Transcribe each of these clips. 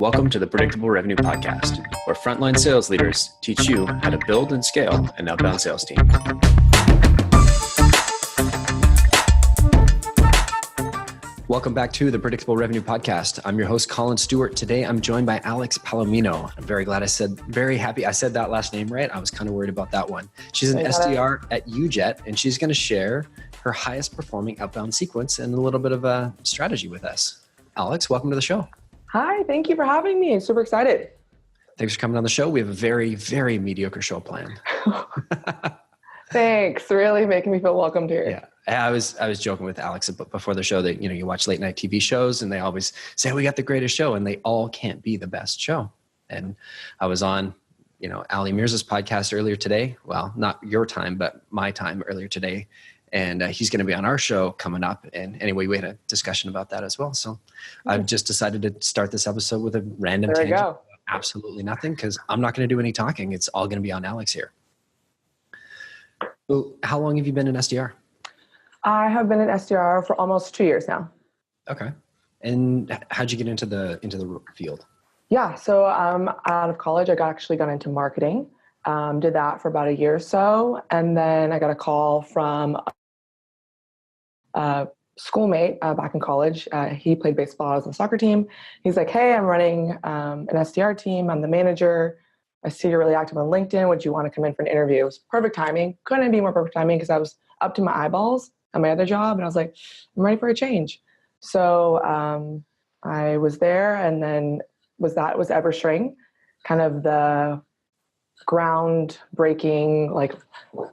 Welcome to the Predictable Revenue Podcast, where frontline sales leaders teach you how to build and scale an outbound sales team. Welcome back to the Predictable Revenue Podcast. I'm your host, Collin Stewart. Today, I'm joined by Alex Palomino. I'm very happy I said that last name right. I was kind of worried about that one. She's an SDR at UJET, and she's going to share her highest performing outbound sequence and a little bit of a strategy with us. Alex, welcome to the show. Hi, thank you for having me. Super excited. Thanks for coming on the show. We have a very, very mediocre show planned. Thanks. Really making me feel welcomed here. Yeah. I was joking with Alex before the show that, you watch late night TV shows and they always say, we got the greatest show, and they all can't be the best show. And I was on, Ali Mirza's podcast earlier today. Well, not your time, but my time earlier today. And he's going to be on our show coming up. And anyway, we had a discussion about that as well. So I've just decided to start this episode with a random tangent. Go. Absolutely nothing, because I'm not going to do any talking. It's all going to be on Alex here. So how long have you been in SDR? I have been in SDR for almost 2 years now. Okay. And how'd you get into the field? Yeah. So out of college, I actually got into marketing. Did that for about a year or so. And then I got a call from a schoolmate back in college. He played baseball. I was on the soccer team. He's like, hey, I'm running an SDR team. I'm the manager. I see you're really active on LinkedIn. Would you want to come in for an interview? It was perfect timing. Couldn't be more perfect timing because I was up to my eyeballs at my other job. And I was like, I'm ready for a change. So I was there, and then was Everstring, kind of the groundbreaking, like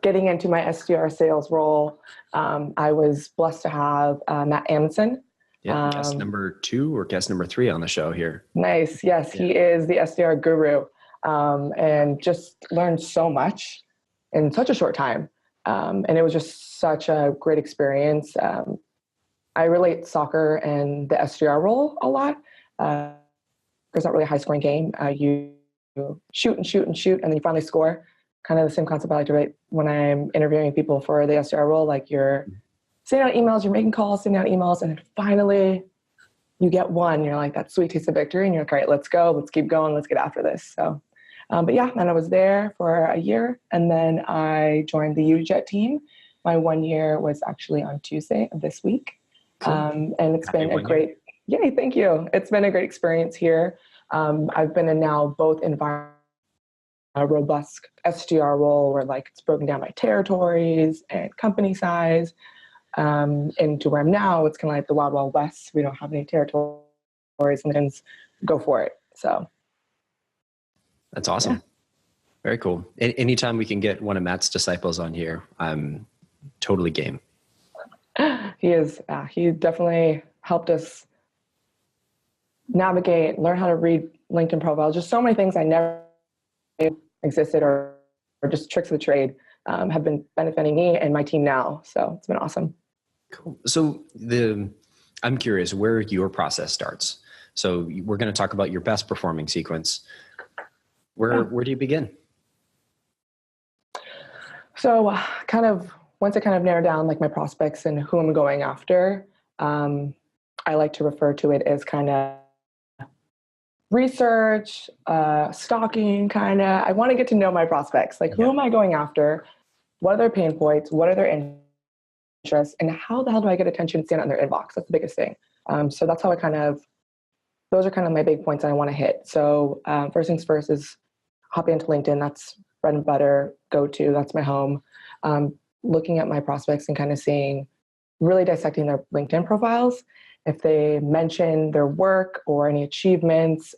getting into my SDR sales role. I was blessed to have Matt Amundsen. Yeah, guest number 2 or guest number 3 on the show here. Nice. Yes, yeah. He is the SDR guru, and just learned so much in such a short time. And it was just such a great experience. I relate soccer and the SDR role a lot. It's not really a high scoring game. You shoot and shoot and shoot, and then you finally score. Kind of the same concept I like to write when I'm interviewing people for the SDR role. Like, you're sending out emails, you're making calls, sending out emails, and then finally you get one. You're like, that sweet taste of victory, and you're like, all right, let's go, let's keep going, let's get after this. So, but yeah, and I was there for a year, and then I joined the UJET team. My 1 year was actually on Tuesday of this week. Cool. And it's been a great, yay, thank you. It's been a great experience here. I've been in now both a robust SDR role where it's broken down by territories and company size, and to where I'm now, it's kind of like the Wild Wild West. We don't have any territories, and then go for it. So that's awesome. Yeah. Very cool. Anytime we can get one of Matt's disciples on here, I'm totally game. He is. He definitely helped us navigate, learn how to read LinkedIn profiles. Just so many things I never knew existed, or just tricks of the trade, have been benefiting me and my team now. So it's been awesome. Cool. So I'm curious where your process starts. So we're going to talk about your best performing sequence. Where do you begin? So once I narrow down my prospects and who I'm going after, I like to refer to it as kind of research, stalking, I want to get to know my prospects. Who am I going after? What are their pain points? What are their interests? And how the hell do I get attention and stand on their inbox? That's the biggest thing. So that's how those are my big points that I want to hit. So first things first is hopping into LinkedIn. That's bread and butter, go-to. That's my home. Looking at my prospects and really dissecting their LinkedIn profiles. If they mention their work or any achievements,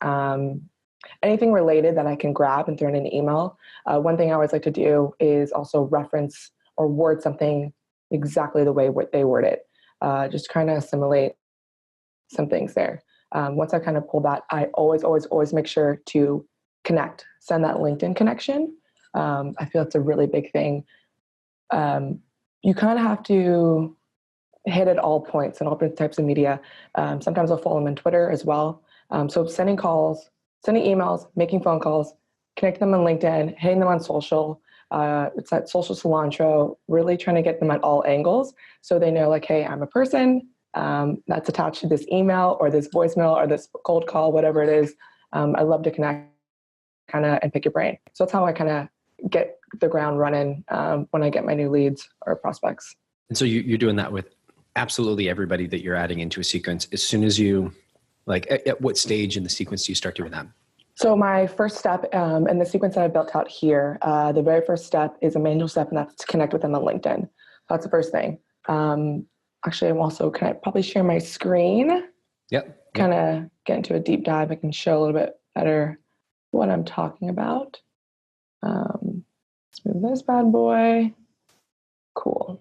anything related that I can grab and throw in an email. One thing I always like to do is also reference or word something exactly the way they word it. Just assimilate some things there. Once I pull that, I always make sure to connect, send that LinkedIn connection. I feel it's a really big thing. You have to hit at all points and all types of media. Sometimes I'll follow them on Twitter as well. So sending calls, sending emails, making phone calls, connecting them on LinkedIn, hitting them on social. It's that social cilantro, really trying to get them at all angles so they know hey, I'm a person that's attached to this email or this voicemail or this cold call, whatever it is. I love to connect kind of and pick your brain. So that's how I kind of get the ground running when I get my new leads or prospects. And so you're doing that with absolutely everybody that you're adding into a sequence. As soon as you, like, at what stage in the sequence do you start doing that? So my first step in the sequence that I built out here, the very first step is a manual step, and that's to connect with them on LinkedIn. So that's the first thing. Actually, I'm also, can I probably share my screen? Yep. Kind of get into a deep dive. I can show a little bit better what I'm talking about. Let's move this bad boy. Cool.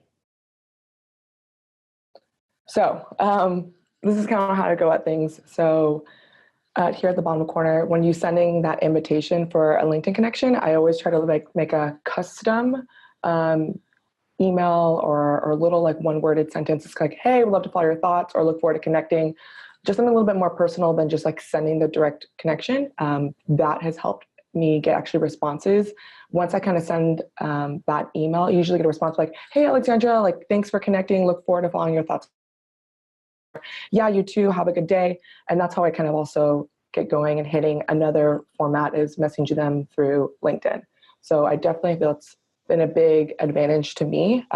So this is kind of how to go at things. So here at the bottom corner, when you're sending that invitation for a LinkedIn connection, I always try to make a custom email or little like one-worded sentence. It's like, hey, we'd love to follow your thoughts or look forward to connecting. Just something a little bit more personal than just like sending the direct connection. That has helped me get actually responses. Once I kind of send that email, I usually get a response like, hey, Alexandra, like, thanks for connecting. Look forward to following your thoughts. Yeah, you too. Have a good day. And that's how I kind of also get going and hitting another format is messaging them through LinkedIn. So I definitely feel it's been a big advantage to me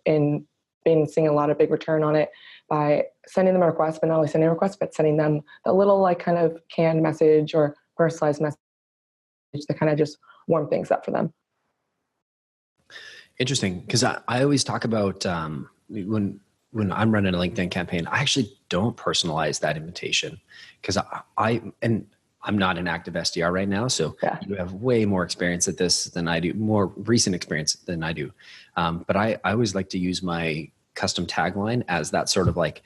in being seeing a lot of big return on it by sending them a request, but not only sending a request, but sending them a little like kind of canned message or personalized message to kind of just warm things up for them. Interesting. Because I always talk about when I'm running a LinkedIn campaign, I actually don't personalize that invitation because I'm not an active SDR right now. So you have way more experience at this than I do, more recent experience than I do. But I always like to use my custom tagline as that sort of like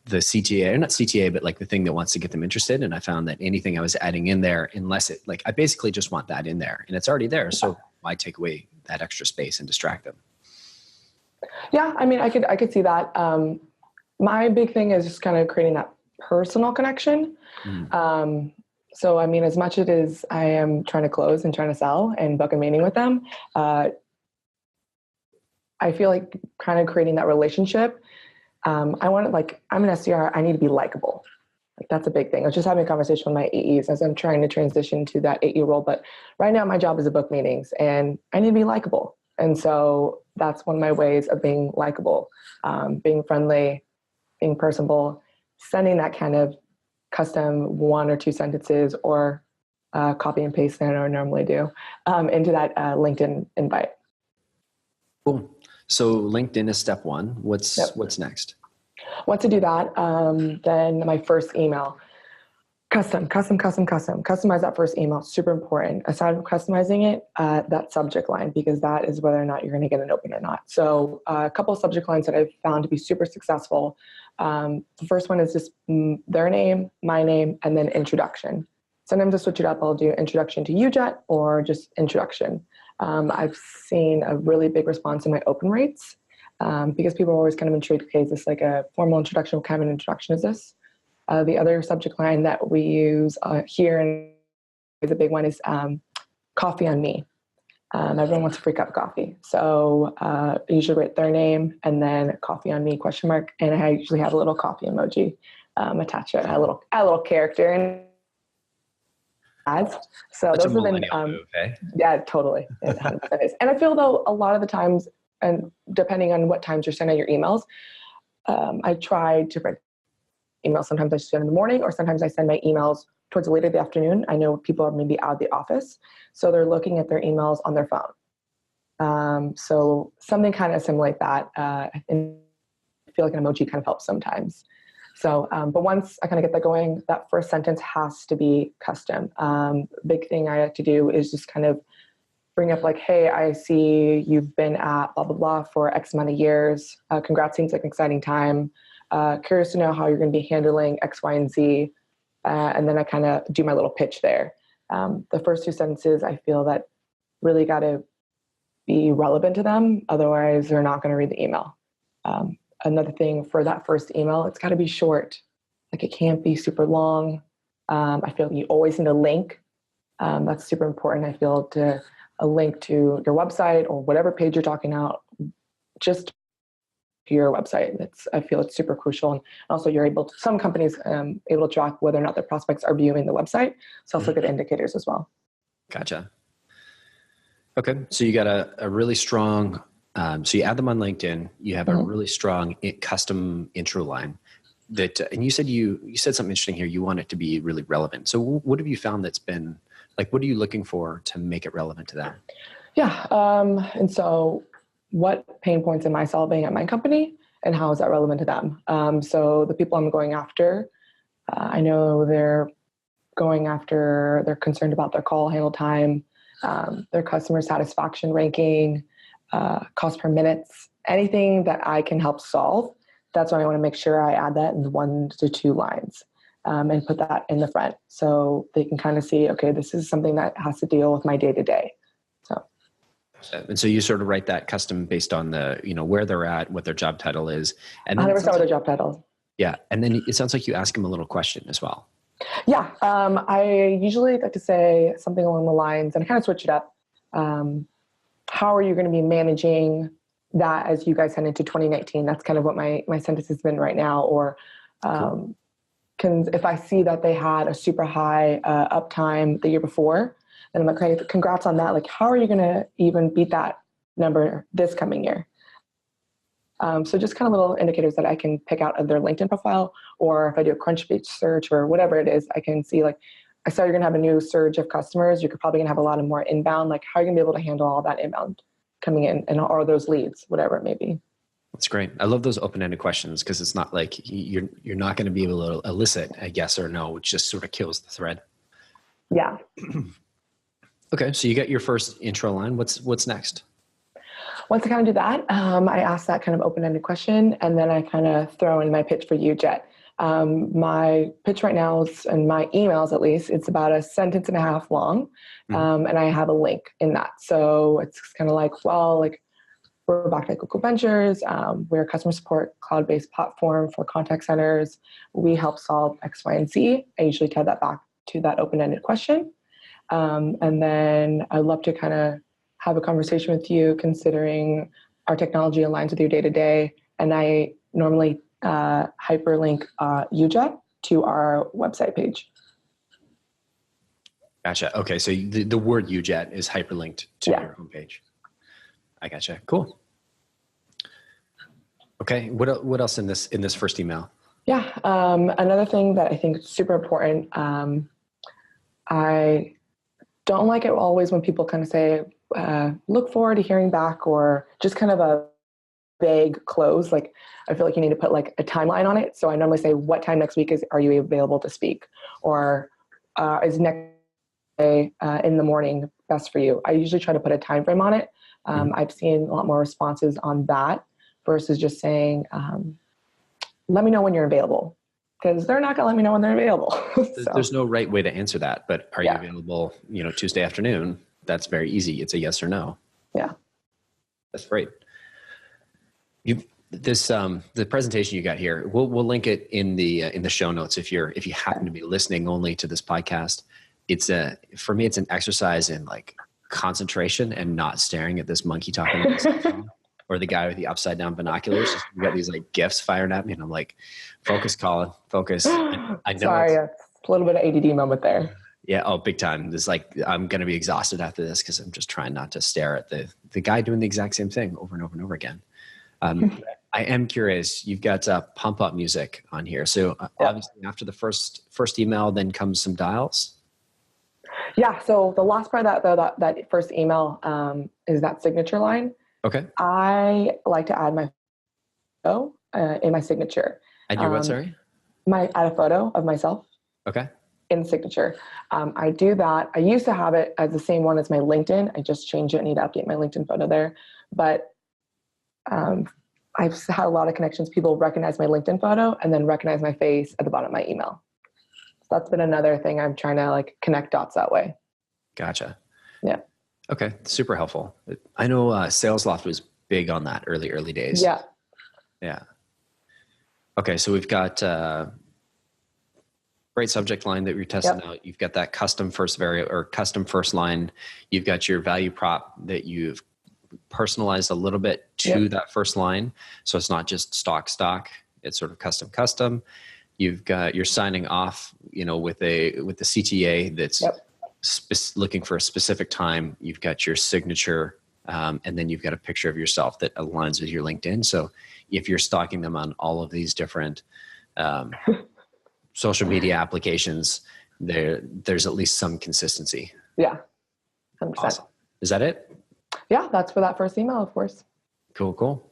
the CTA, or not CTA, but like the thing that wants to get them interested. And I found that anything I was adding in there, unless it, like, I basically just want that in there and it's already there. So why take away that extra space and distract them? Yeah, I mean, I could see that. My big thing is just kind of creating that personal connection. So, I mean, as much as it is, I am trying to close and trying to sell and book a meeting with them. I feel like kind of creating that relationship. I want to, like, I'm an SDR. I need to be likable. Like, that's a big thing. I was just having a conversation with my AEs as I'm trying to transition to that AE role. But right now my job is to book meetings and I need to be likable. And so that's one of my ways of being likable, being friendly, being personable, sending that kind of custom 1 or 2 sentences or copy and paste that I normally do into that LinkedIn invite. Cool. So LinkedIn is step 1. What's next? Once I do that, then my first email, customize that first email. Super important. Aside from customizing it, that subject line, because that is whether or not you're going to get an open or not. So a couple of subject lines that I've found to be super successful. The first one is just their name, my name, and then introduction. Sometimes I switch it up. I'll do introduction to UJET or just introduction. I've seen a really big response in my open rates because people are always kind of intrigued. Okay, is this like a formal introduction? What kind of an introduction is this? The other subject line that we use here and is a big one is coffee on me. Everyone wants a free cup of coffee. So I usually write their name and then coffee on me ? And I usually have a little coffee emoji attached to it. A little character and ads. So Such those have been move, eh? Yeah, totally. It 100% is. And I feel though a lot of the times, and depending on what times you're sending your emails, I try to write emails. Sometimes I send in the morning, or sometimes I send my emails towards later in the afternoon. I know people are maybe out of the office, so they're looking at their emails on their phone. So something kind of similar like that. And I feel like an emoji kind of helps sometimes. So, but once I kind of get that going, that first sentence has to be custom. Big thing I like to do is just kind of bring up like, hey, I see you've been at blah, blah, blah for X amount of years. Congrats, seems like an exciting time. Curious to know how you're going to be handling X, Y, and Z. And then I kind of do my little pitch there. The first 2 sentences, I feel that really got to be relevant to them. Otherwise, they're not going to read the email. Another thing for that first email, it's got to be short. Like, it can't be super long. I feel you always need a link. That's super important. I feel to a link to your website or whatever page you're talking about, just your website. I feel it's super crucial. And also you're able to, some companies able to track whether or not their prospects are viewing the website. It's also good indicators as well. Gotcha. Okay. So you got a really strong, so you add them on LinkedIn, you have a really strong custom intro line that, and you said something interesting here. You want it to be really relevant. So what have you found that's been like, what are you looking for to make it relevant to that? Yeah. And so what pain points am I solving at my company and how is that relevant to them? So the people I'm going after, I know they're concerned about their call handle time, their customer satisfaction ranking, cost per minutes, anything that I can help solve. That's why I want to make sure I add that in 1 to 2 lines and put that in the front so they can kind of see, okay, this is something that has to deal with my day to day. And so you sort of write that custom based on the, where they're at, what their job title is. And 100% with their job title. Yeah. And then it sounds like you ask them a little question as well. Yeah. I usually like to say something along the lines, and I kind of switch it up. How are you going to be managing that as you guys head into 2019? That's kind of what my sentence has been right now. Or if I see that they had a super high uptime the year before, and I'm like, okay, congrats on that. Like, how are you going to even beat that number this coming year? So just kind of little indicators that I can pick out of their LinkedIn profile, or if I do a Crunchbase search or whatever it is, I can see like, I saw you're going to have a new surge of customers. You're probably going to have a lot of more inbound. Like, how are you going to be able to handle all that inbound coming in and or those leads, whatever it may be? That's great. I love those open-ended questions because it's not like you're not going to be able to elicit a yes or no, which just sort of kills the thread. Yeah. Okay. So you get your first intro line. What's next? Once I kind of do that, I ask that kind of open-ended question, and then I kind of throw in my pitch for UJET. My pitch right now is, and my emails at least, it's about a sentence and a half long, and I have a link in that. So it's kind of like, well, like we're backed by Google Ventures. We're a customer support cloud-based platform for contact centers. We help solve X, Y, and Z. I usually tie that back to that open-ended question. And then I'd love to kind of have a conversation with you considering our technology aligns with your day-to-day. And I normally hyperlink UJET to our website page. Gotcha. Okay. So the word UJET is hyperlinked to your homepage. I gotcha. Cool. Okay. What else in this first email? Yeah. Another thing that I think is super important. I don't like it always when people kind of say, look forward to hearing back, or just kind of a vague close. Like, I feel like you need to put like a timeline on it. So I normally say, what time next week are you available to speak? Or is next day in the morning best for you? I usually try to put a time frame on it. I've seen a lot more responses on that versus just saying, let me know when you're available. Because they're not going to let me know when they're available. So. There's no right way to answer that, but are you available, Tuesday afternoon? That's very easy. It's a yes or no. Yeah. That's great. The presentation you got here, we'll link it in the show notes if you happen to be listening only to this podcast. For me, it's an exercise in like concentration and not staring at this monkey talking on the cell phone. Or the guy with the upside down binoculars. You got these like gifs firing at me, and I'm like, "Focus, Collin, focus." I know. Sorry, it's a little bit of ADD moment there. Yeah, oh, big time. It's like I'm going to be exhausted after this because I'm just trying not to stare at the guy doing the exact same thing over and over and over again. I am curious. You've got pump up music on here, so obviously after the first email, then comes some dials. Yeah. So the last part of that first email is that signature line. Okay. I like to add my photo in my signature. Add your what, sorry? Add a photo of myself. Okay. In signature. I do that. I used to have it as the same one as my LinkedIn. I just changed it. I need to update my LinkedIn photo there. But I've had a lot of connections. People recognize my LinkedIn photo and then recognize my face at the bottom of my email. So that's been another thing I'm trying to like connect dots that way. Gotcha. Yeah. Okay. Super helpful. I know SalesLoft was big on that early days. Yeah. Yeah. Okay. So we've got great subject line that we're testing out. You've got that custom first line. You've got your value prop that you've personalized a little bit to that first line. So it's not just stock. It's sort of custom. You're signing off, with the CTA that's looking for a specific time. You've got your signature, and then you've got a picture of yourself that aligns with your LinkedIn. So if you're stalking them on all of these different social media applications, there's at least some consistency. Yeah. 100%. Awesome. Is that it? Yeah, that's for that first email, of course. Cool.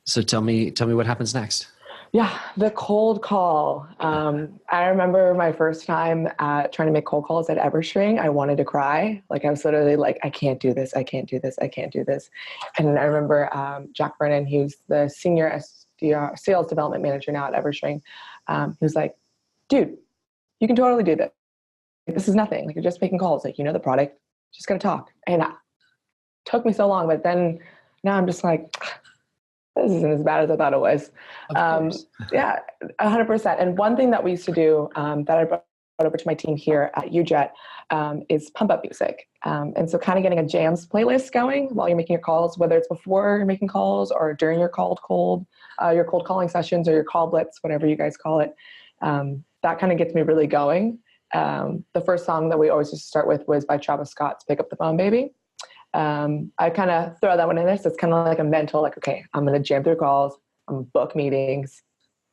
So tell me what happens next. Yeah, the cold call. I remember my first time trying to make cold calls at Everstring. I wanted to cry. Like, I was literally like, I can't do this. And I remember Jack Vernon, who's the senior SDR, sales development manager now at Everstring. He was like, dude, you can totally do this. This is nothing. Like, you're just making calls. Like, the product, just got to talk. And it took me so long, but then now I'm just like, this isn't as bad as I thought it was. Yeah, 100%. And one thing that we used to do that I brought over to my team here at UJET is pump up music. And so kind of getting a jams playlist going while you're making your calls, whether it's before you're making calls or during your cold calling sessions or your call blitz, whatever you guys call it. That kind of gets me really going. The first song that we always used to start with was by Travis Scott's Pick Up the Phone, Baby. I kind of throw that one in there. So it's kind of like a mental, like, okay, I'm going to jam through calls, I'm gonna book meetings,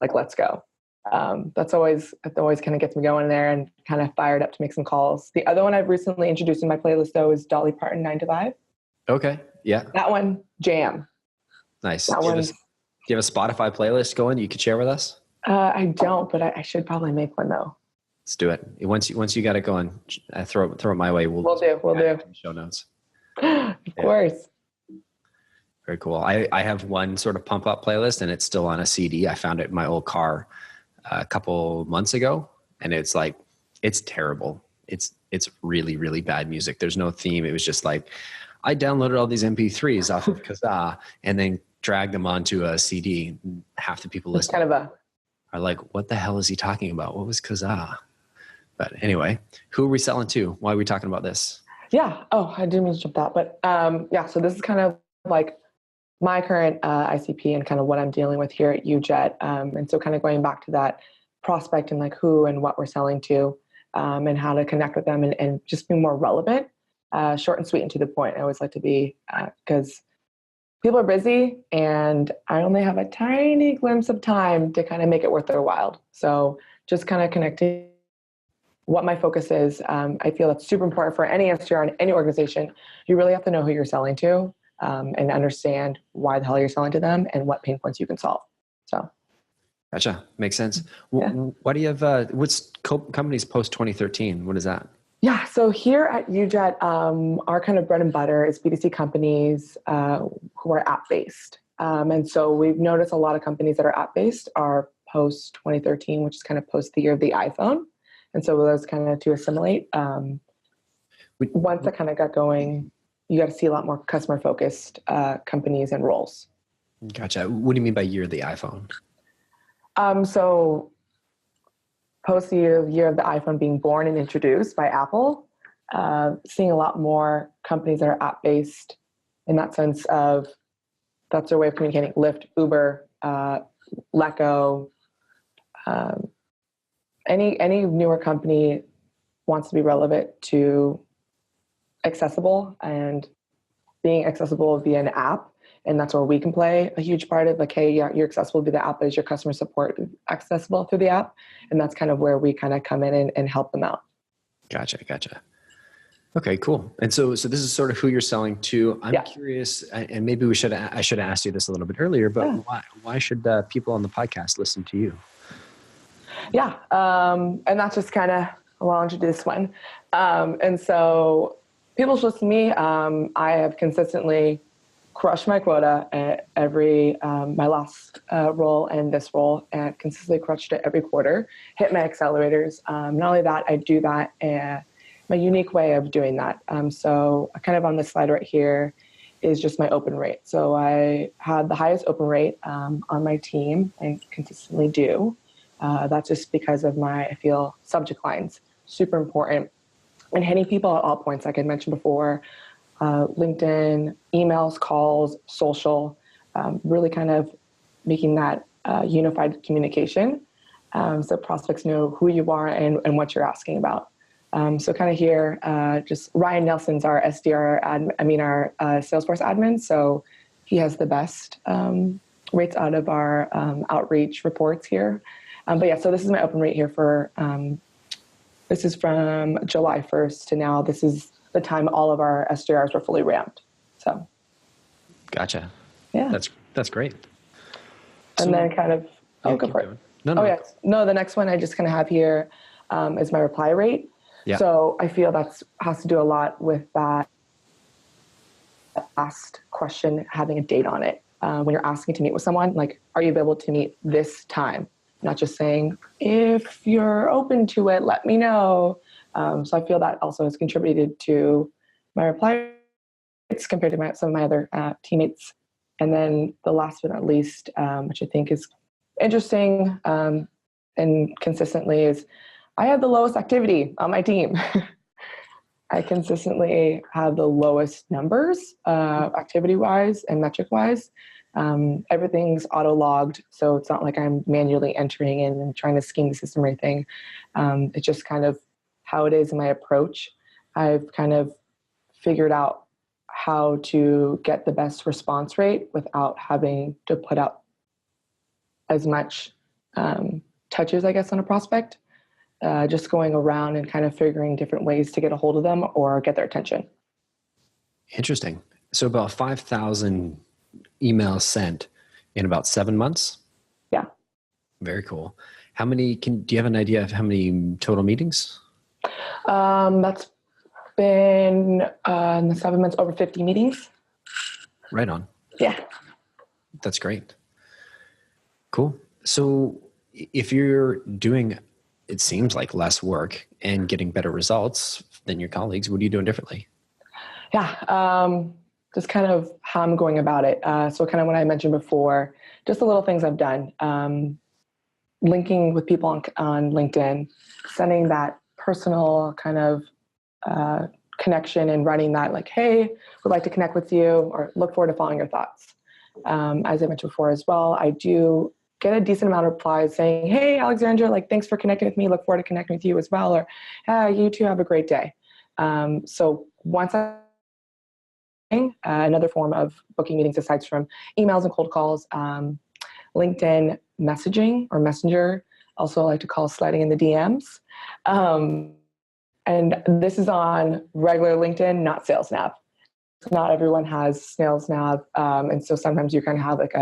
like, let's go. That always kind of gets me going there and kind of fired up to make some calls. The other one I've recently introduced in my playlist though is Dolly Parton 9 to 5. Okay. Yeah. That one, jam. Nice. Do you have a Spotify playlist going you could share with us? I don't, but I should probably make one though. Let's do it. Once you got it going, throw it my way. We'll do. Show notes. Of course. Very cool. I have one sort of pump up playlist and it's still on a CD. I found it in my old car a couple months ago and it's terrible. It's really, really bad music. There's no theme. It was just like, I downloaded all these MP3s off of Kazaa and then dragged them onto a CD. Half the people listening are like, what the hell is he talking about? What was Kazaa? But anyway, who are we selling to? Why are we talking about this? Yeah. Oh, I didn't mean to jump that, but so this is kind of like my current ICP and kind of what I'm dealing with here at UJET. And so kind of going back to that prospect and like who and what we're selling to and how to connect with them and just be more relevant, short and sweet and to the point. I always like to be because people are busy and I only have a tiny glimpse of time to kind of make it worth their while. So just kind of connecting what my focus is. I feel that's super important for any SDR in any organization. You really have to know who you're selling to and understand why the hell you're selling to them and what pain points you can solve. So, gotcha. Makes sense. Yeah. Why do you have, what's companies post 2013? What is that? Yeah. So here at UJET, our kind of bread and butter is B2C companies who are app-based. And so we've noticed a lot of companies that are app-based are post 2013, which is kind of post the year of the iPhone. And so those kind of to assimilate. Once that kind of got going, you got to see a lot more customer focused companies and roles. Gotcha. What do you mean by year of the iPhone? So post the year of the iPhone being born and introduced by Apple, seeing a lot more companies that are app based in that sense of that's their way of communicating. Lyft, Uber, Letgo, any newer company wants to be relevant to accessible and being accessible via an app. And that's where we can play a huge part of like, hey, yeah, you're accessible via the app, but is your customer support accessible through the app? And that's kind of where we kind of come in and help them out. Gotcha. Okay, cool. And so this is sort of who you're selling to. I'm curious, and maybe I should have asked you this a little bit earlier, but why should people on the podcast listen to you? Yeah. And that's just kind of, I'll introduce one. And so people should listen to me. I have consistently crushed my quota at every, my last role and this role, and consistently crushed it every quarter, hit my accelerators. Not only that, I do that my unique way of doing that. So kind of on this slide right here is just my open rate. So I had the highest open rate on my team and consistently do. That's just because of I feel subject lines, super important. And hitting people at all points, like I mentioned before, LinkedIn, emails, calls, social, really kind of making that unified communication. So prospects know who you are and what you're asking about. So kind of here, just Ryan Nelson's our SDR, our Salesforce admin. So he has the best rates out of our outreach reports here. But yeah, so this is my open rate here for, this is from July 1st to now. This is the time all of our SDRs were fully ramped. So. Gotcha. Yeah. That's great. And then kind of, go for it. No. Yes. No, the next one I just kind of have here is my reply rate. Yeah. So I feel that has to do a lot with that last question having a date on it. When you're asking to meet with someone, like, are you able to meet this time? Not just saying, if you're open to it, let me know. So I feel that also has contributed to my reply rates compared to some of my other teammates. And then the last but not least, which I think is interesting and consistently, is I have the lowest activity on my team. I consistently have the lowest numbers activity-wise and metric-wise. Everything's auto-logged, so it's not like I'm manually entering in and trying to scheme the system or anything. It's just kind of how it is in my approach. I've kind of figured out how to get the best response rate without having to put out as much touches, I guess, on a prospect. Just going around and kind of figuring different ways to get a hold of them or get their attention. Interesting. So about 5,000 emails sent in about 7 months? Yeah. Very cool. How many, do you have an idea of how many total meetings? That's been in the 7 months, over 50 meetings. Right on. Yeah. That's great. Cool. So if you're doing, it seems like, less work and getting better results than your colleagues, what are you doing differently? Yeah. Just kind of how I'm going about it. So kind of what I mentioned before, just the little things I've done. Linking with people on LinkedIn, sending that personal kind of connection and writing that like, hey, would like to connect with you or look forward to following your thoughts. As I mentioned before as well, I do get a decent amount of replies saying, hey, Alexandra, like, thanks for connecting with me. Look forward to connecting with you as well. Or, you too, have a great day. So once another form of booking meetings aside from emails and cold calls, LinkedIn messaging or messenger, also like to call sliding in the DMs. And this is on regular LinkedIn, not SalesNav. Not everyone has SalesNav. And so sometimes you kind of have like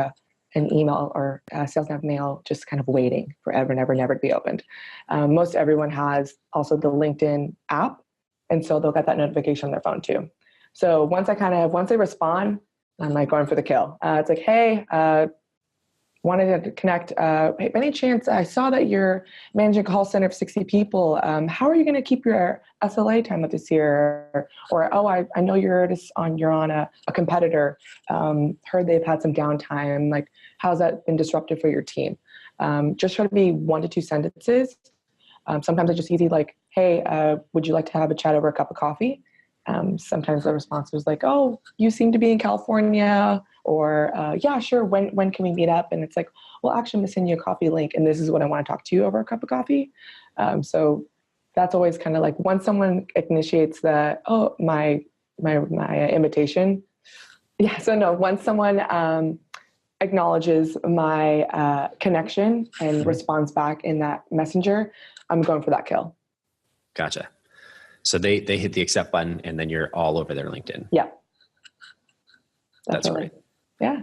an email or a SalesNav mail just kind of waiting forever and ever, never to be opened. Most everyone has also the LinkedIn app. And so they'll get that notification on their phone too. So once they respond, I'm like going for the kill. It's like, hey, wanted to connect. Hey, by any chance, I saw that you're managing a call center of 60 people. How are you going to keep your SLA time up this year? Or, oh, I know you're on a competitor. Heard they've had some downtime. Like, how's that been disruptive for your team? Just try to be 1 to 2 sentences. Sometimes it's just easy, like, hey, would you like to have a chat over a cup of coffee? Sometimes the response was like, oh, you seem to be in California, or yeah, sure, when can we meet up? And it's like, well, actually, I'm going to send you a coffee link, and this is what I want to talk to you over a cup of coffee. So that's always kind of like once someone initiates my invitation. Yeah, so no, once someone acknowledges my connection and responds back in that messenger, I'm going for that kill. Gotcha. So they hit the accept button and then you're all over their LinkedIn. Yeah. That's great. Yeah.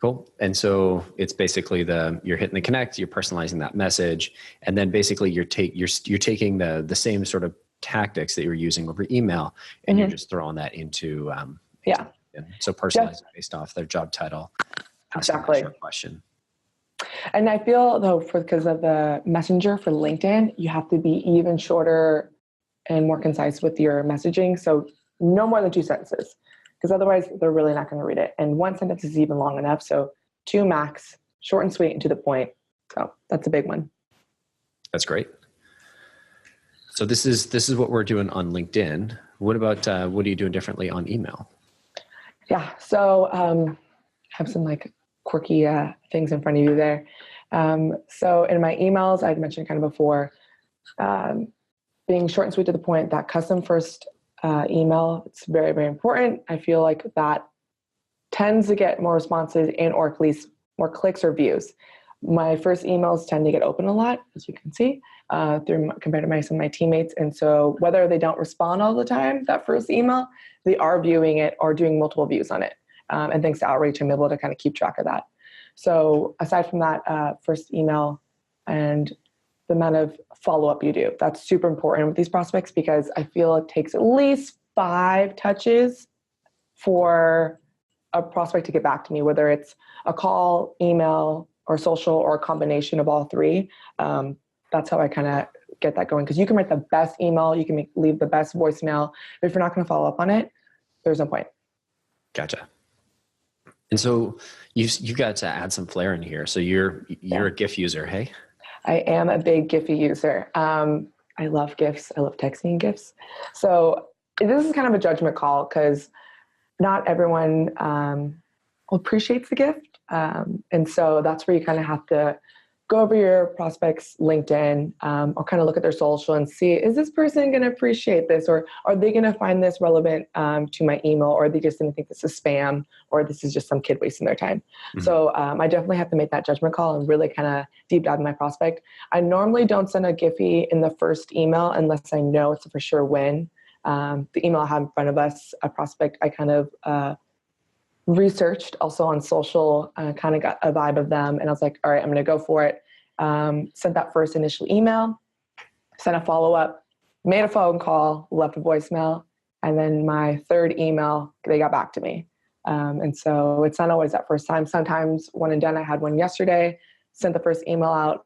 Cool. And so it's basically you're hitting the connect, you're personalizing that message, and then basically you're taking the same sort of tactics that you're using over email, and you're just throwing that into LinkedIn. So personalizing based off their job title, asking a short question. And I feel though, because of the messenger for LinkedIn, you have to be even shorter and more concise with your messaging. So no more than 2 sentences, because otherwise they're really not going to read it. And 1 sentence is even long enough. So 2 max, short and sweet and to the point. So that's a big one. That's great. So this is what we're doing on LinkedIn. What about, what are you doing differently on email? Yeah. So have some like quirky things in front of you there. So in my emails, I'd mentioned kind of before, being short and sweet to the point, that custom first email, it's very, very important. I feel like that tends to get more responses and or at least more clicks or views. My first emails tend to get open a lot, as you can see, compared to some of my teammates. And so whether they don't respond all the time, that first email, they are viewing it or doing multiple views on it. And thanks to Outreach, I'm able to kind of keep track of that. So aside from that first email and the amount of follow-up you do, that's super important with these prospects, because I feel it takes at least 5 touches for a prospect to get back to me, whether it's a call, email, or social, or a combination of all 3. That's how I kind of get that going. Because you can write the best email, you can leave the best voicemail, but if you're not going to follow up on it, there's no point. Gotcha. And so you got to add some flair in here. So you're a GIF user, hey? I am a big Giphy user. I love GIFs. I love texting GIFs. So this is kind of a judgment call, because not everyone appreciates the gift. And so that's where you kind of have to go over your prospects' LinkedIn, or kind of look at their social and see, is this person going to appreciate this? Or are they going to find this relevant to my email? Or are they just going to think this is spam? Or this is just some kid wasting their time? Mm-hmm. So I definitely have to make that judgment call and really kind of deep dive in my prospect. I normally don't send a Giphy in the first email unless I know it's a for sure win. The email I have in front of us, a prospect, I kind of researched also on social, kind of got a vibe of them. And I was like, all right, I'm going to go for it. Sent that first initial email, sent a follow-up, made a phone call, left a voicemail. And then my third email, they got back to me. And so it's not always that first time. Sometimes one and done. I had one yesterday, sent the first email out,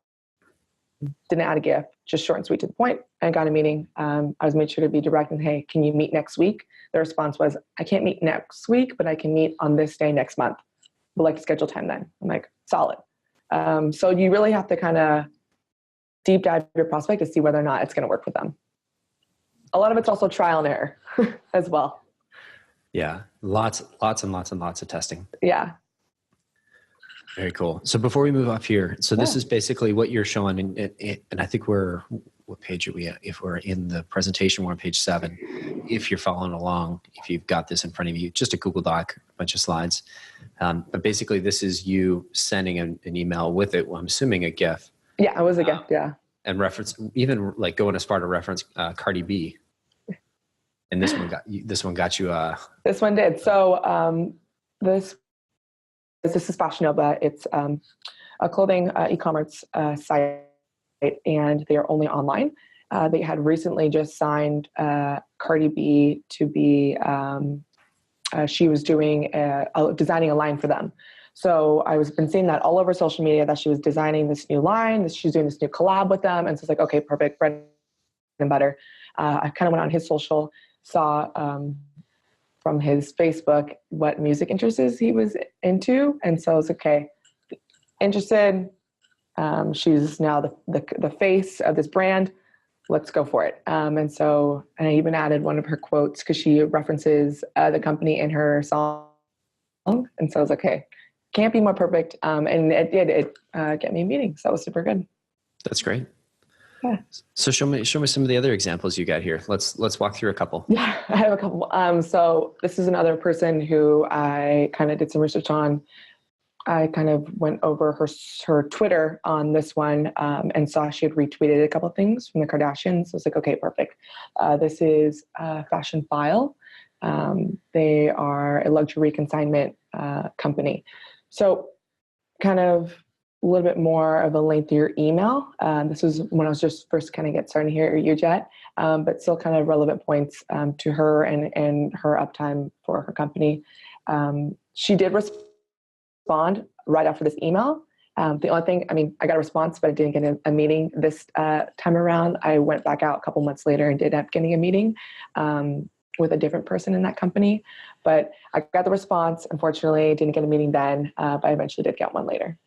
didn't add a GIF, just short and sweet to the point, and got a meeting. I was made sure to be direct and, hey, can you meet next week? The response was, I can't meet next week, but I can meet on this day next month. Would like to schedule time then. I'm like, solid. So you really have to kind of deep dive your prospect to see whether or not it's going to work with them. A lot of it's also trial and error as well. Yeah. Lots and lots of testing. Yeah. Very cool. So before we move off here, so this is basically what you're showing, and I think what page are we at? If we're in the presentation, we're on page 7. If you're following along, if you've got this in front of you, just a Google Doc, a bunch of slides. But basically this is you sending an email with it. Well, I'm assuming a GIF. Yeah, it was a GIF. Yeah. And reference, even like going as far to reference Cardi B. And this one got you. This one did. So this is Fashion Nova. It's a clothing e-commerce site, and they are only online. They had recently just signed Cardi B to be, she was doing designing a line for them. So I was been seeing that all over social media that she was designing this new line, she's doing this new collab with them. And so it's like, okay, perfect, bread and butter. I kind of went on his social, saw from his Facebook what music interests he was into. And so I was okay, interested. She's now the face of this brand. Let's go for it. And so I even added one of her quotes because she references the company in her song. And so I was like, okay, can't be more perfect. And it did get me a meeting. So that was super good. That's great. Yeah. So show me some of the other examples you got here. Let's walk through a couple. Yeah, I have a couple. So this is another person who I kind of did some research on. I kind of went over her Twitter on this one and saw she had retweeted a couple of things from the Kardashians. So I was like, okay, perfect. This is Fashion File. They are a luxury consignment company. So kind of a little bit more of a lengthier email. This was when I was just first kind of get started here at UJET, but still kind of relevant points to her and her uptime for her company. She did respond right after this email. The only thing, I got a response, but I didn't get a meeting this time around. I went back out a couple months later and did end up getting a meeting with a different person in that company. But I got the response. Unfortunately, didn't get a meeting then, but I eventually did get one later.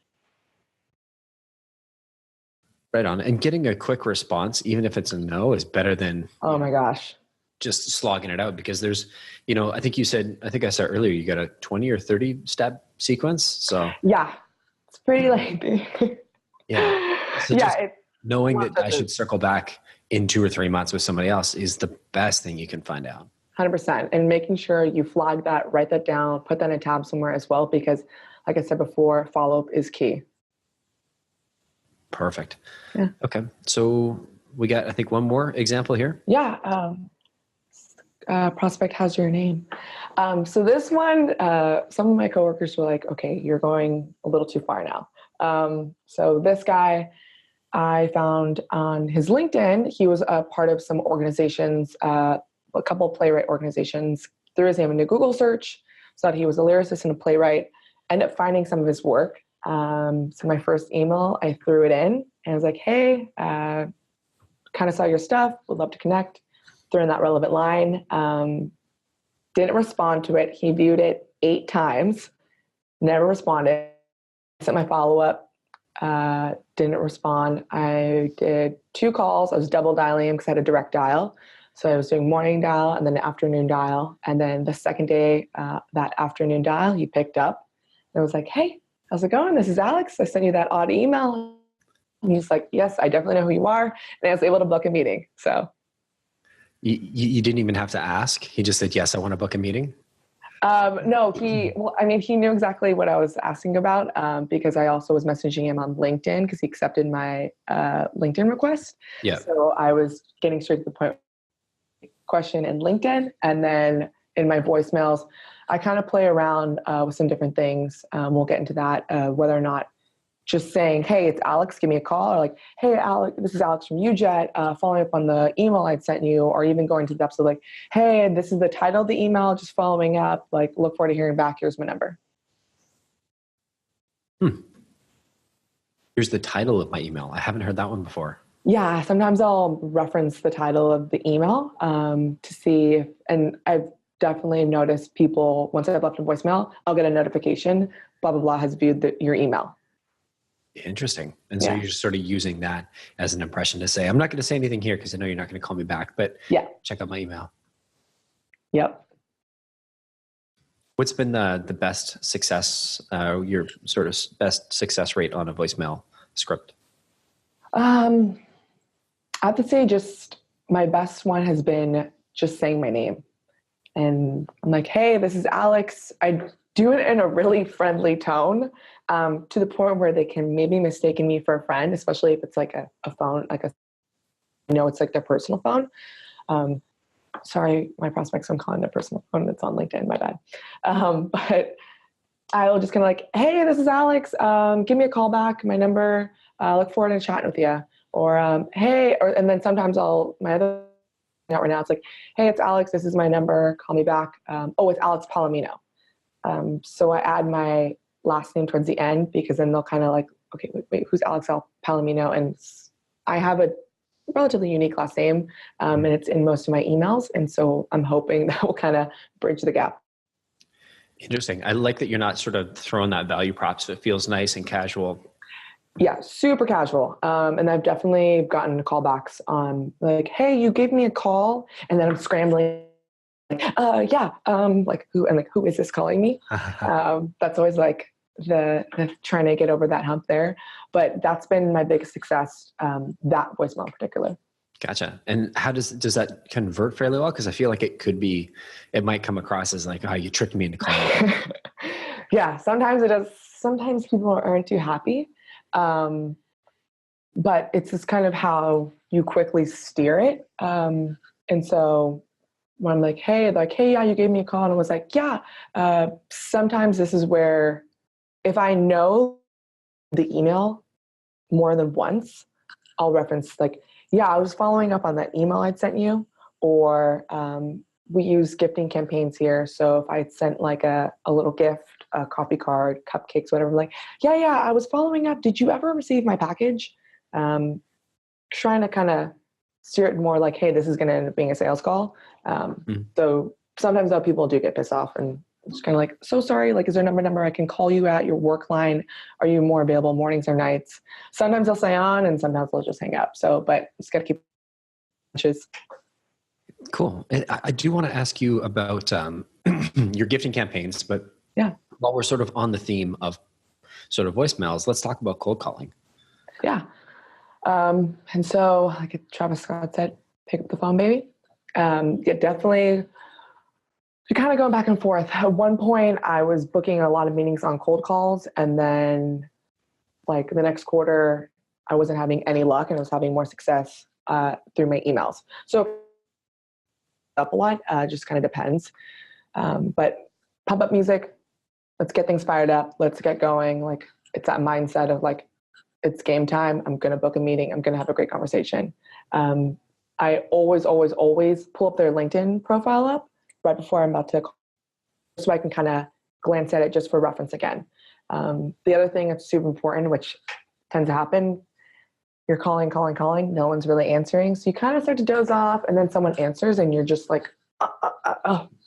Right on. And getting a quick response, even if it's a no, is better than... Oh my gosh. just slogging it out, because there's, I think I said earlier, you got a 20 or 30 step sequence. So yeah, it's pretty lengthy. Yeah. So just knowing that I should circle back in 2 or 3 months with somebody else is the best thing you can find out. 100%. And making sure you flag that, write that down, put that in a tab somewhere as well, because like I said before, follow-up is key. Perfect. Yeah. Okay. So we got, I think, one more example here. Yeah. Prospect has your name. So this one, some of my coworkers were like, okay, you're going a little too far now. So this guy I found on his LinkedIn, he was a part of some organizations, a couple of playwright organizations. Threw his name into Google search, saw that he was a lyricist and a playwright, ended up finding some of his work. So my first email, I threw it in and I was like, hey, kind of saw your stuff, would love to connect. Threw in that relevant line. Didn't respond to it. He viewed it 8 times, never responded. Sent my follow-up, didn't respond. I did 2 calls. I was double dialing him because I had a direct dial. So I was doing morning dial and then afternoon dial. And then the second day, that afternoon dial, he picked up and was like, hey, how's it going? This is Alex. I sent you that odd email. And he's like, yes, I definitely know who you are. And I was able to book a meeting. So you didn't even have to ask. He just said, yes, I want to book a meeting. No, he knew exactly what I was asking about, because I also was messaging him on LinkedIn because he accepted my LinkedIn request. Yeah. So I was getting straight to the point question in LinkedIn. And then in my voicemails, I kind of play around with some different things. We'll get into that, whether or not just saying, hey, it's Alex, give me a call, or like, hey, Alex, this is Alex from UJET, following up on the email I'd sent you, or even going to the depths of like, hey, this is the title of the email, just following up, like, look forward to hearing back, here's my number. Here's the title of my email. I haven't heard that one before. Yeah, sometimes I'll reference the title of the email to see if, and I've definitely noticed people, once I've left a voicemail, I'll get a notification, blah, blah, blah, has viewed your email. Interesting. And so you're just sort of using that as an impression to say, I'm not going to say anything here because I know you're not going to call me back, but check out my email. Yep. What's been the best success, your sort of best success rate on a voicemail script? I have to say just my best one has been just saying my name. And I'm like, hey, this is Alex. I do it in a really friendly tone, to the point where they can maybe mistaken me for a friend, especially if it's like a phone, it's like their personal phone. Sorry, my prospects, I'm calling their personal phone. That's on LinkedIn, my bad. But I'll just kind of like, hey, this is Alex. Give me a call back. My number, look forward to chatting with you. Or, hey, and then sometimes my other out right now, it's like, hey, it's Alex. This is my number. Call me back. It's Alex Palomino. So I add my last name towards the end, because then they'll kind of like, okay, wait, who's Alex Palomino? And I have a relatively unique last name, and it's in most of my emails. And so I'm hoping that will kind of bridge the gap. Interesting. I like that you're not sort of throwing that value prop, so it feels nice and casual. Yeah, super casual. And I've definitely gotten callbacks on like, hey, you gave me a call, and then I'm scrambling. Who is this calling me? That's always like the trying to get over that hump there. But that's been my biggest success, that voicemail in particular. Gotcha. And how does that convert fairly well? Because I feel like it might come across as like, oh, you tricked me into calling. Yeah, sometimes it does. Sometimes people aren't too happy. But it's just kind of how you quickly steer it. And so when I'm like, hey, yeah, you gave me a call. And I was like, yeah, sometimes this is where if I know the email more than once, I'll reference like, yeah, I was following up on that email I'd sent you, or we use gifting campaigns here. So if I'd sent like a little gift, a coffee card, cupcakes, whatever, like, yeah, I was following up. Did you ever receive my package? Trying to kind of steer it more like, hey, this is going to end up being a sales call. So sometimes though people do get pissed off and it's kind of like, so sorry, like, is there a number I can call you at, your work line? Are you more available mornings or nights? Sometimes they'll stay on and sometimes they'll just hang up. So, but just got to keep inches. Cool. And I do want to ask you about your gifting campaigns, but yeah, while we're sort of on the theme of sort of voicemails, let's talk about cold calling. Yeah. And so, like Travis Scott said, pick up the phone, baby. Yeah, definitely. You're kind of going back and forth. At one point, I was booking a lot of meetings on cold calls, and then like the next quarter, I wasn't having any luck, and I was having more success through my emails. So up a lot, just kind of depends. But pump up music. Let's get things fired up. Let's get going. Like it's that mindset of like, it's game time. I'm going to book a meeting. I'm going to have a great conversation. I always pull up their LinkedIn profile up right before I'm about to call, so I can kind of glance at it just for reference again. The other thing that's super important, which tends to happen, you're calling. No one's really answering. So you kind of start to doze off, and then someone answers and you're just like,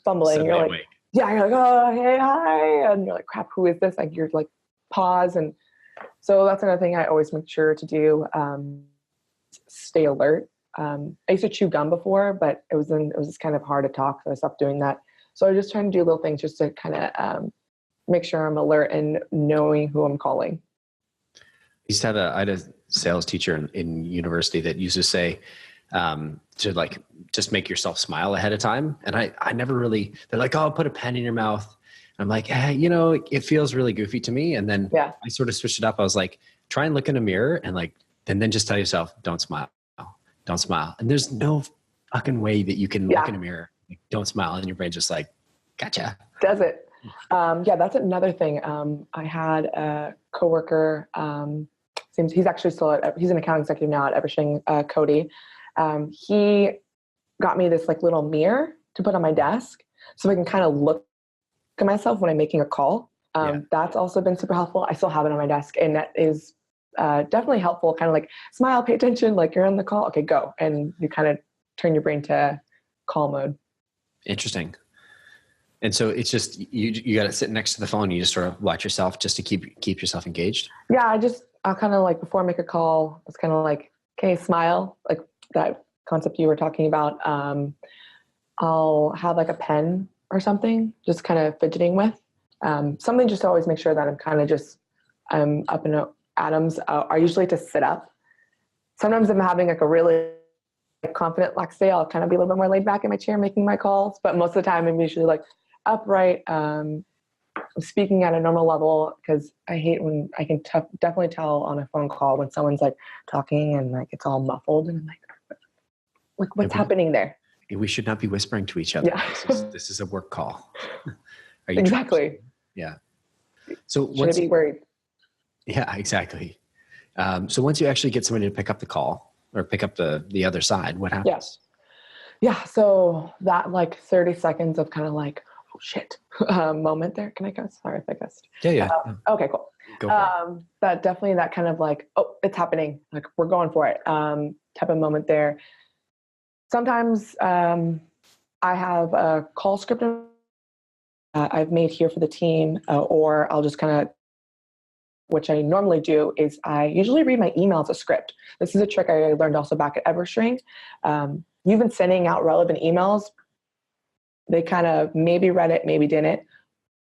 fumbling. Suddenly you're like, awake. yeah, you're like, oh, hey, hi. And you're like, crap, who is this? Like you're like, pause. And so that's another thing I always make sure to do. Stay alert. I used to chew gum before, but it was just kind of hard to talk. So I stopped doing that. So I just trying to do little things just to kind of make sure I'm alert and knowing who I'm calling. I had a sales teacher in university that used to say, to like, just make yourself smile ahead of time. And I never really, they're like, oh, put a pen in your mouth. And I'm like, hey, it feels really goofy to me. And then I sort of switched it up. I was like, try and look in a mirror and like, and then just tell yourself, don't smile. And there's no fucking way that you can look in a mirror, like, don't smile. And your brain's just like, gotcha. Does it? That's another thing. I had a coworker, he's actually he's an account executive now at Everstring, Cody. He got me this like little mirror to put on my desk so I can kind of look at myself when I'm making a call. That's also been super helpful. I still have it on my desk, and that is definitely helpful. Kind of like smile, pay attention, like you're on the call. Okay, go. And you kind of turn your brain to call mode. Interesting. And so it's just, you got to sit next to the phone. You just sort of watch yourself just to keep yourself engaged. Yeah. I'll kind of like, before I make a call, it's kind of like, okay, smile, like that concept you were talking about. I'll have like a pen or something, just kind of fidgeting with, something just to always make sure that I'm kind of I'm up in atoms. I usually to sit up. Sometimes I'm having like a really confident lax day. I'll kind of be a little bit more laid back in my chair making my calls, but most of the time I'm usually like upright, speaking at a normal level, because I hate when I can definitely tell on a phone call when someone's like talking and like it's all muffled, and I'm like what's happening there? We should not be whispering to each other. Yeah. This is a work call. Are you exactly? Yeah. So should I be worried? Yeah, exactly. So once you actually get somebody to pick up the call or pick up the other side, what happens? Yes. Yeah. So that like 30 seconds of kind of like, oh shit, moment there. Can I cuss? Sorry if I cussed. Yeah. Okay, cool. Go for it. That kind of like, oh, it's happening. Like we're going for it. Type of moment there. Sometimes I have a call script I've made here for the team, or I'll just kind of, which I normally do is I usually read my email as a script. This is a trick I learned also back at Everstring. You've been sending out relevant emails. They kind of maybe read it, maybe didn't.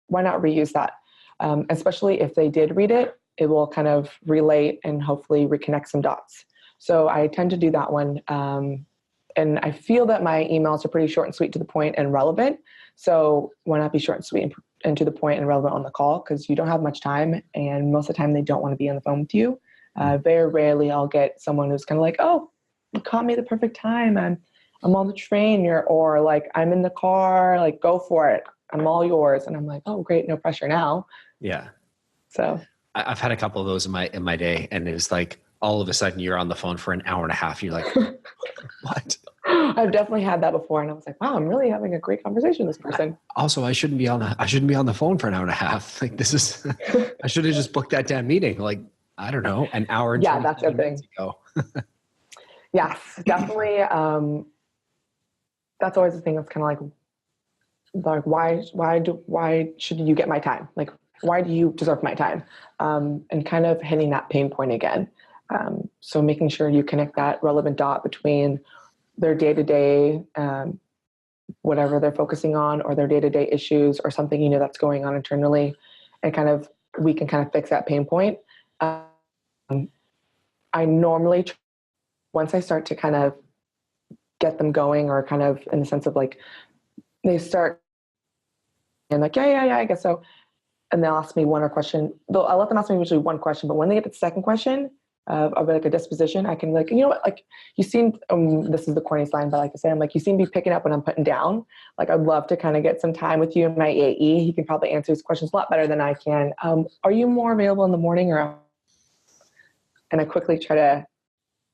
Why not reuse that? Especially if they did read it, it will kind of relate and hopefully reconnect some dots. So I tend to do that one. And I feel that my emails are pretty short and sweet, to the point and relevant. So why not be short and sweet and to the point and relevant on the call? Because you don't have much time, and most of the time they don't want to be on the phone with you. Very rarely I'll get someone who's kind of like, oh, you caught me at the perfect time. I'm on the train, or like I'm in the car, like go for it. I'm all yours. And I'm like, oh, great. No pressure now. Yeah. So I've had a couple of those in my day, and it's like all of a sudden you're on the phone for an hour and a half. You're like, what? I've definitely had that before, and I was like, wow, I'm really having a great conversation with this person. Also, I shouldn't be on the phone for an hour and a half. Like this is, I should have just booked that damn meeting. Like, I don't know, an hour and 20 that's the thing. Ago. Yes, definitely. That's always the thing. That's kind of like why should you get my time? Like, why do you deserve my time? And kind of hitting that pain point again. So making sure you connect that relevant dot between their day-to-day whatever they're focusing on, or their day-to-day issues, or something, you know, that's going on internally, and kind of, we can kind of fix that pain point. I normally, once I start to kind of get them going, or kind of in the sense of like, they start and like, yeah, I guess so. And they'll ask me one question. I'll let them ask me usually one question, but when they get to the second question of like a disposition, I can be like, you know what, like, you seem, this is the corniest line, but I like to say, I'm like, you seem to be picking up what I'm putting down. Like, I'd love to kind of get some time with you and my AE. He can probably answer these questions a lot better than I can. Are you more available in the morning or? And I quickly try to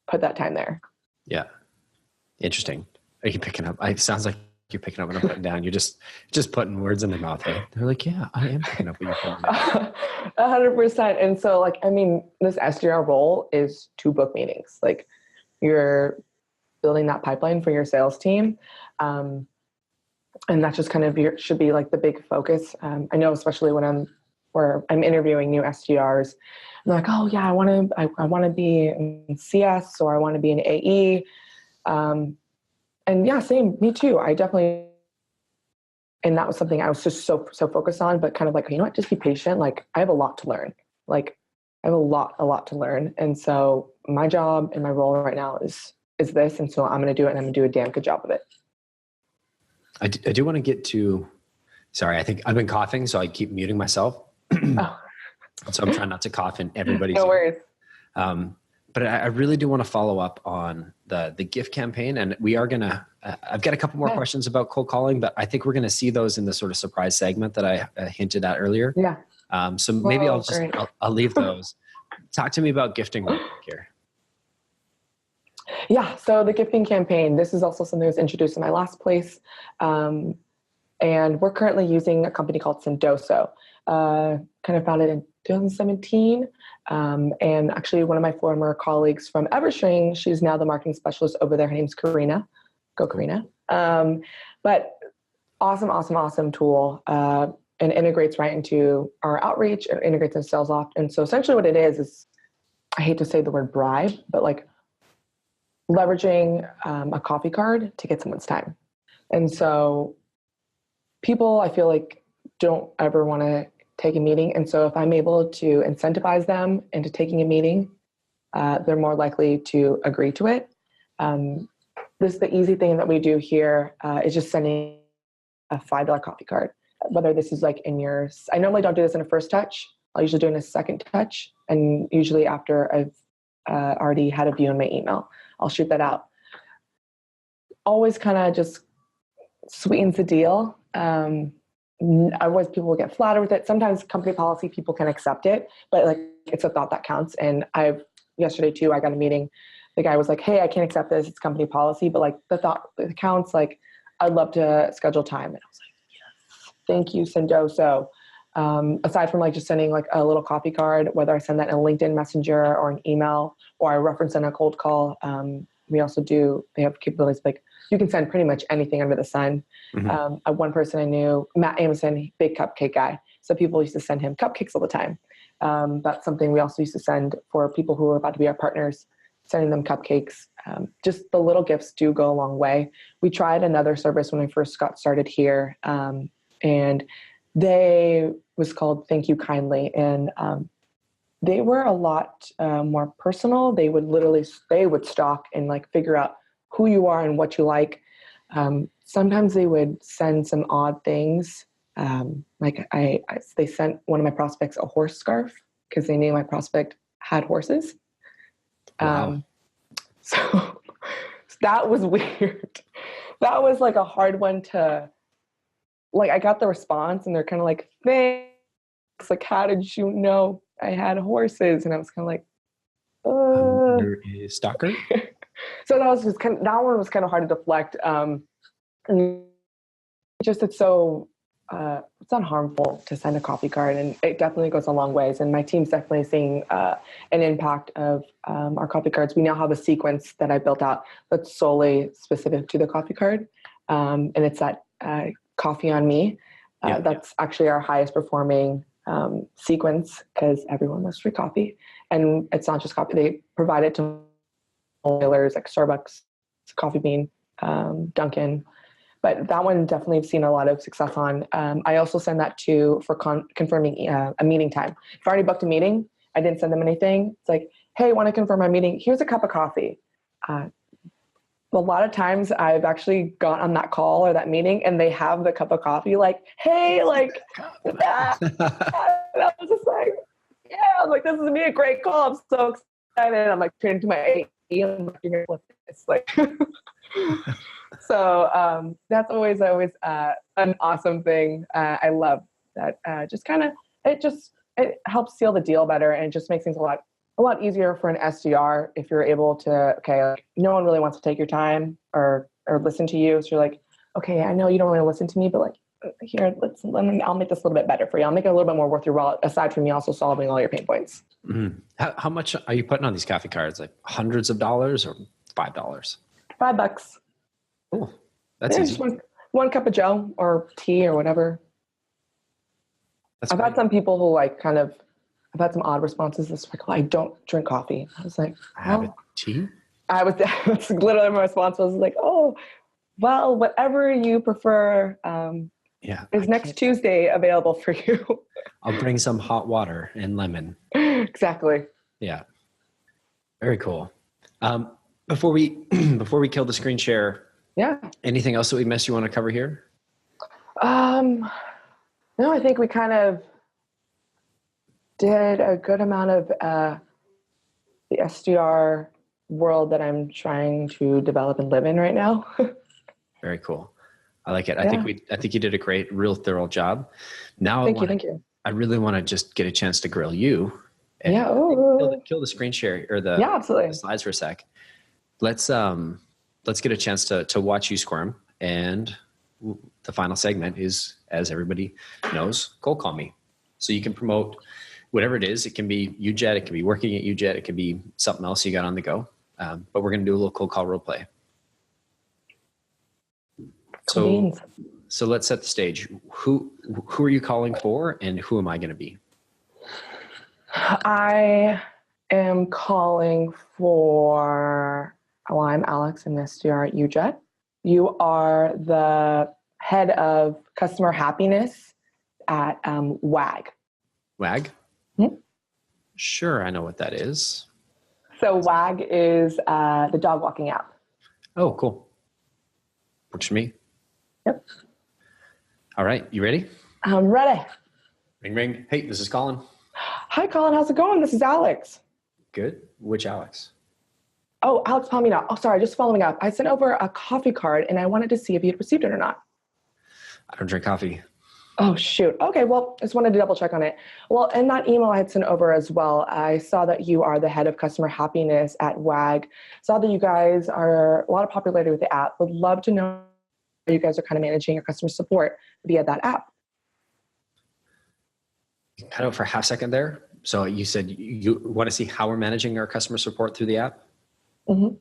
put that time there. Yeah. Interesting. Are you picking up? It sounds like you're picking up what I'm putting down. You're just putting words in their mouth. Right? They're like, yeah, I am picking up what you're putting down. 100%. And so, like, I mean, this SDR role is to book meetings. Like, you're building that pipeline for your sales team. And that just kind of should be like the big focus. I know, especially when I'm interviewing new SDRs, I'm like, oh yeah, I want to be in CS, or I want to be in AE. And yeah, same, me too. I definitely, and that was something I was just so focused on, but kind of like, you know what, just be patient. Like, I have a lot to learn. Like, I have a lot to learn. And so my job and my role right now is this. And so I'm going to do it, and I'm going to do a damn good job of it. I do want to get to, sorry, I think I've been coughing, so I keep muting myself. Oh. So I'm trying not to cough in everybody's No worries. But I really do want to follow up on the gift campaign, and we are going to, I've got a couple more questions about cold calling, but I think we're going to see those in the sort of surprise segment that I hinted at earlier. Yeah. So maybe I'll leave those. Talk to me about gifting real quick here. Yeah. So the gifting campaign, this is also something that was introduced in my last place. And we're currently using a company called Sendoso, kind of founded in 2017. And actually one of my former colleagues from Everstring, she's now the marketing specialist over there. Her name's Karina. Go Karina. But awesome tool. And integrates right into our outreach, and integrates into sales opt. And so essentially what it is, I hate to say the word bribe, but like leveraging a coffee card to get someone's time. And so people, I feel like, don't ever want to take a meeting. And so if I'm able to incentivize them into taking a meeting, they're more likely to agree to it. The easy thing that we do here is just sending a $5 coffee card. Whether this is like I normally don't do this in a first touch. I'll usually do it in a second touch. And usually after I've already had a view in my email, I'll shoot that out. Always kind of just sweetens the deal. Otherwise people will get flattered with it. Sometimes company policy, people can accept it, but like, it's a thought that counts. And yesterday too, I got a meeting. The guy was like, hey, I can't accept this. It's company policy, but like the thought that counts. Like, I'd love to schedule time. And I was like, yes, thank you, Sendoso. Aside from like just sending like a little coffee card, whether I send that in a LinkedIn Messenger or an email, or I reference in a cold call, they have capabilities like you can send pretty much anything under the sun. Mm-hmm. One person I knew, Matt Amundsen, big cupcake guy. So people used to send him cupcakes all the time. That's something we also used to send for people who are about to be our partners, sending them cupcakes. Just the little gifts do go a long way. We tried another service when I first got started here, and they was called Thank You Kindly. And they were a lot more personal. They would stalk and like figure out who you are and what you like. Sometimes they would send some odd things. Like they sent one of my prospects a horse scarf because they knew my prospect had horses. Wow. So that was weird. That was like a hard one to, like, I got the response and they're kind of like, thanks. Like, how did you know I had horses? And I was kind of like, You're a stalker? So that one was kind of hard to deflect. And it's so, it's not harmful to send a coffee card, and it definitely goes a long ways. And my team's definitely seeing an impact of our coffee cards. We now have a sequence that I built out that's solely specific to the coffee card. And it's that coffee on me. That's actually our highest performing sequence because everyone loves free coffee. And it's not just coffee. They provide it to dealers like Starbucks, Coffee Bean, Dunkin'. but that one definitely I've seen a lot of success on. I also send that for confirming a meeting time. If I already booked a meeting, I didn't send them anything. It's like, hey, want to confirm my meeting? Here's a cup of coffee. A lot of times I've actually gone on that call or that meeting and they have the cup of coffee like, hey, like, that. And I was just like, yeah, I was like, this is going to be a great call. I'm so excited. I'm like turning to my AE. I'm like, you're going to flip this. Like, so that's always an awesome thing. I love that. It helps seal the deal better, and it just makes things a lot easier for an SDR if you're able to, like, no one really wants to take your time or listen to you. So you're like, okay, I know you don't want to listen to me, but like, here, I'll make this a little bit better for you. I'll make it a little bit more worth your while, aside from me also solving all your pain points. Mm-hmm. How much are you putting on these coffee cards? Like hundreds of dollars or $5? $5. Oh, that's easy. Just one cup of Joe or tea or whatever. I've had some people who I've had some odd responses. It's like, I don't drink coffee. I was like, I have a tea? That's literally my response was like, oh, well, whatever you prefer. Is next Tuesday available for you? I'll bring some hot water and lemon. Exactly. Yeah. Very cool. Before we kill the screen share, anything else that we missed you want to cover here? No, I think we kind of did a good amount of the SDR world that I'm trying to develop and live in right now. Very cool. I like it. I think you did a real thorough job. Now, thank you. I really want to just get a chance to grill you. And kill the screen share or the slides for a sec. Let's get a chance to watch you squirm. And the final segment is, as everybody knows, cold call me. So you can promote whatever it is. It can be UJET, it can be working at UJET, it can be something else you got on the go. But we're going to do a little cold call role play. So let's set the stage. Who are you calling for, and who am I going to be? I am calling for, I'm Alex, I'm an SDR at UJET. You are the head of customer happiness at WAG. WAG? Hmm? Sure, I know what that is. So WAG is the dog walking app. Oh, cool. Works for me. Yep. All right, you ready? I'm ready. Ring, ring. Hey, this is Collin. Hi, Collin. How's it going? This is Alex. Good. Which Alex? Oh, Alex Palomino. Oh, sorry. Just following up. I sent over a coffee card, and I wanted to see if you had received it or not. I don't drink coffee. Oh, shoot. Okay, well, just wanted to double check on it. Well, in that email I had sent over as well, I saw that you are the head of customer happiness at WAG. Saw that you guys are a lot of popularity with the app. Would love to know how you guys are kind of managing your customer support via that app. Cut out for a half second there. So you said you want to see how we're managing our customer support through the app? Mm-hmm.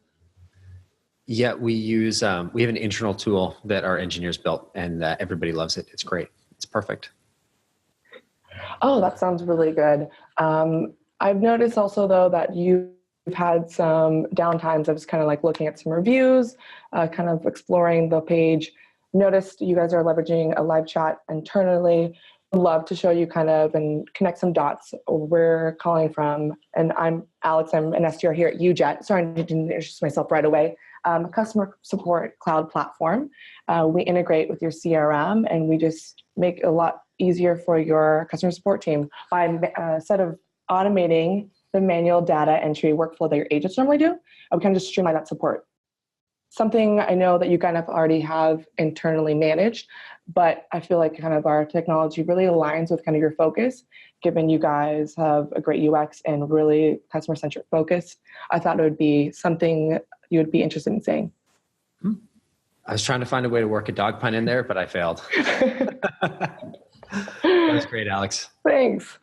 Yeah, we have an internal tool that our engineers built, and everybody loves it. It's great. It's perfect. Oh, that sounds really good. I've noticed also, though, that you've had some downtimes. I was kind of like looking at some reviews, kind of exploring the page. Noticed you guys are leveraging a live chat internally. Would love to show you kind of and connect some dots where we're calling from. And I'm Alex. I'm an SDR here at UJET. Sorry, I didn't introduce myself right away. Customer support cloud platform. We integrate with your CRM, and we just make it a lot easier for your customer support team by instead of automating the manual data entry workflow that your agents normally do. We kind of just streamline that support. Something I know that you kind of already have internally managed, but I feel like kind of our technology really aligns with kind of your focus, given you guys have a great UX and really customer-centric focus. I thought it would be something you would be interested in saying. I was trying to find a way to work a dog pun in there, but I failed. That was great, Alex. Thanks.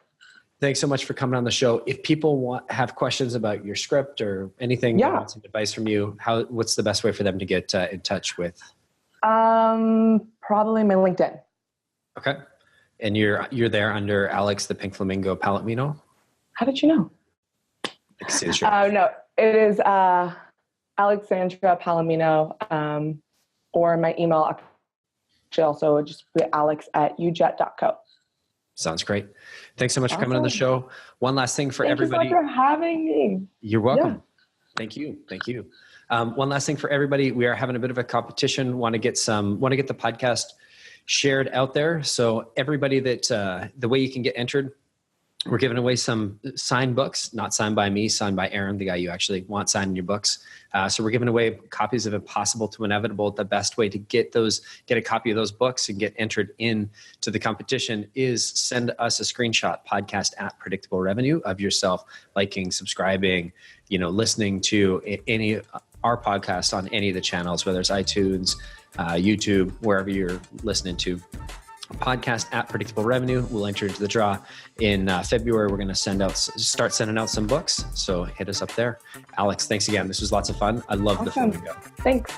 Thanks so much for coming on the show. If people have questions about your script or anything, want some advice from you, what's the best way for them to get in touch with? Probably my LinkedIn. Okay. And you're there under Alex the Pink Flamingo Palomino? How did you know? I can see the shirt. No, it is Alexandra Palomino, or my email also just be alex@ujet.co. Sounds great. Thanks so much for coming on the show. One last thing for everybody. Thank you so much for having me. You're welcome. Yeah. Thank you. Thank you. One last thing for everybody. We are having a bit of a competition. Want to get the podcast shared out there. So everybody that, the way you can get entered, we're giving away some signed books, not signed by me, signed by Aaron, the guy you actually want signed in your books. So we're giving away copies of Impossible to Inevitable. The best way to get a copy of those books and get entered in to the competition is send us a screenshot, podcast@Predictable Revenue, of yourself liking, subscribing, listening to our podcast on any of the channels, whether it's iTunes, YouTube, wherever you're listening to. Podcast@Predictable Revenue. We'll enter into the draw in February. We're going to start sending out some books. So hit us up there. Alex, thanks again. This was lots of fun. I love the fun we go. Thanks.